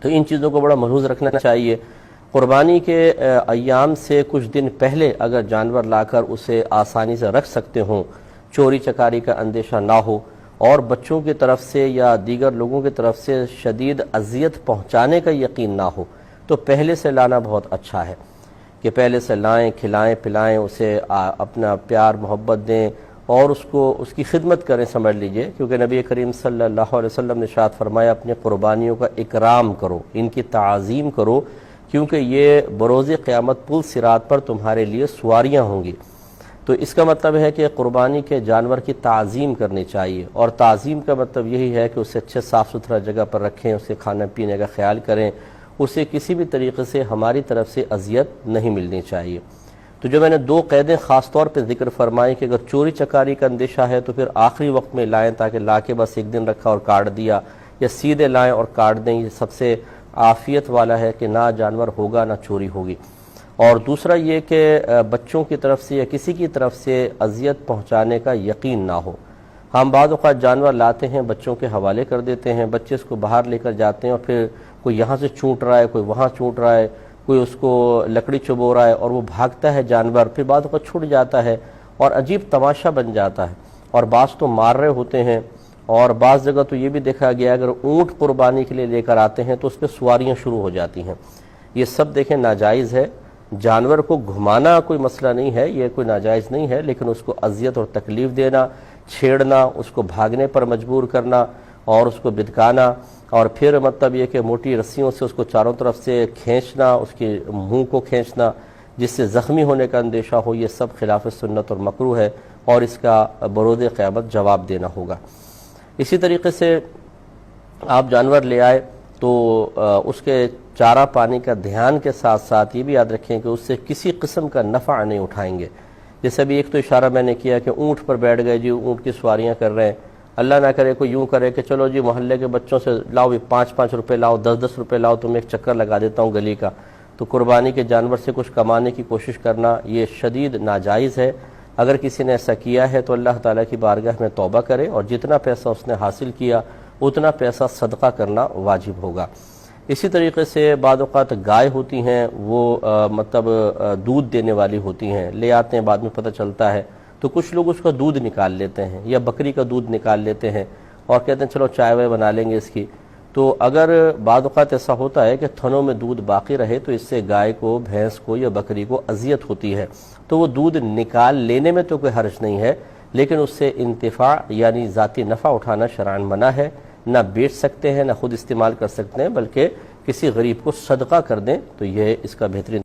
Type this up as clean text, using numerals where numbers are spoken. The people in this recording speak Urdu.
تو ان چیزوں کو بڑا ملحوظ رکھنا چاہیے۔ قربانی کے ایام سے کچھ دن پہلے اگر جانور لا کر اسے آسانی سے رکھ سکتے ہوں، چوری چکاری کا اندیشہ نہ ہو، اور بچوں کی طرف سے یا دیگر لوگوں کی طرف سے شدید اذیت پہنچانے کا یقین نہ ہو، تو پہلے سے لانا بہت اچھا ہے کہ پہلے سے لائیں، کھلائیں پلائیں، اسے اپنا پیار محبت دیں اور اس کی خدمت کریں، سمجھ لیجئے، کیونکہ نبی کریم صلی اللہ علیہ وسلم نے ارشاد فرمایا اپنی قربانیوں کا اکرام کرو، ان کی تعظیم کرو، کیونکہ یہ بروز قیامت پل صراط پر تمہارے لیے سواریاں ہوں گی۔ تو اس کا مطلب ہے کہ قربانی کے جانور کی تعظیم کرنی چاہیے، اور تعظیم کا مطلب یہی ہے کہ اسے اچھے صاف ستھرا جگہ پر رکھیں، اسے کھانے پینے کا خیال کریں، اسے کسی بھی طریقے سے ہماری طرف سے اذیت نہیں ملنی چاہیے۔ تو جو میں نے دو قیدیں خاص طور پہ ذکر فرمائی کہ اگر چوری چکاری کا اندیشہ ہے تو پھر آخری وقت میں لائیں، تاکہ لا کے بس ایک دن رکھا اور کاٹ دیا، یا سیدھے لائیں اور کاٹ دیں، یہ سب سے عافیت والا ہے کہ نہ جانور ہوگا نہ چوری ہوگی۔ اور دوسرا یہ کہ بچوں کی طرف سے یا کسی کی طرف سے اذیت پہنچانے کا یقین نہ ہو۔ ہم بعض اوقات جانور لاتے ہیں، بچوں کے حوالے کر دیتے ہیں، بچے اس کو باہر لے کر جاتے ہیں اور پھر کوئی یہاں سے چونٹ رہا ہے، کوئی وہاں چونٹ رہا ہے، کوئی اس کو لکڑی چبو رہا ہے، اور وہ بھاگتا ہے جانور، پھر بعض اوقات چھوٹ جاتا ہے اور عجیب تماشا بن جاتا ہے، اور بعض تو مار رہے ہوتے ہیں، اور بعض جگہ تو یہ بھی دیکھا گیا اگر اونٹ قربانی کے لیے لے کر آتے ہیں تو اس پہ سواریاں شروع ہو جاتی ہیں۔ یہ سب دیکھیں ناجائز ہے۔ جانور کو گھمانا کوئی مسئلہ نہیں ہے، یہ کوئی ناجائز نہیں ہے، لیکن اس کو اذیت اور تکلیف دینا، چھیڑنا، اس کو بھاگنے پر مجبور کرنا اور اس کو بدکانا، اور پھر مطلب یہ کہ موٹی رسیوں سے اس کو چاروں طرف سے کھینچنا، اس کے منہ کو کھینچنا جس سے زخمی ہونے کا اندیشہ ہو، یہ سب خلاف سنت اور مکروہ ہے، اور اس کا بروز قیامت جواب دینا ہوگا۔ اسی طریقے سے آپ جانور لے آئے تو اس کے چارہ پانی کا دھیان کے ساتھ ساتھ یہ بھی یاد رکھیں کہ اس سے کسی قسم کا نفع نہیں اٹھائیں گے۔ جیسے بھی ایک تو اشارہ میں نے کیا کہ اونٹ پر بیٹھ گئے جی، اونٹ کی سواریاں کر رہے ہیں، اللہ نہ کرے کوئی یوں کرے کہ چلو جی محلے کے بچوں سے لاؤ بھی 5-5 روپے لاؤ، 10-10 روپے لاؤ، تم ایک چکر لگا دیتا ہوں گلی کا۔ تو قربانی کے جانور سے کچھ کمانے کی کوشش کرنا یہ شدید ناجائز ہے۔ اگر کسی نے ایسا کیا ہے تو اللہ تعالیٰ کی بارگاہ میں توبہ کرے، اور جتنا پیسہ اس نے حاصل کیا اتنا پیسہ صدقہ کرنا واجب ہوگا۔ اسی طریقے سے بعض اوقات گائے ہوتی ہیں، وہ مطلب دودھ دینے والی ہوتی ہیں، لے آتے ہیں بعد میں پتہ چلتا ہے، تو کچھ لوگ اس کا دودھ نکال لیتے ہیں یا بکری کا دودھ نکال لیتے ہیں اور کہتے ہیں چلو چائے وائے بنا لیں گے اس کی۔ تو اگر بعض اوقات ایسا ہوتا ہے کہ تھنوں میں دودھ باقی رہے تو اس سے گائے کو، بھینس کو یا بکری کو اذیت ہوتی ہے، تو وہ دودھ نکال لینے میں تو کوئی حرج نہیں ہے، لیکن اس سے انتفاع یعنی ذاتی نفع اٹھانا شرعاً منع ہے۔ نہ بیچ سکتے ہیں، نہ خود استعمال کر سکتے ہیں، بلکہ کسی غریب کو صدقہ کر دیں تو یہ اس کا بہترین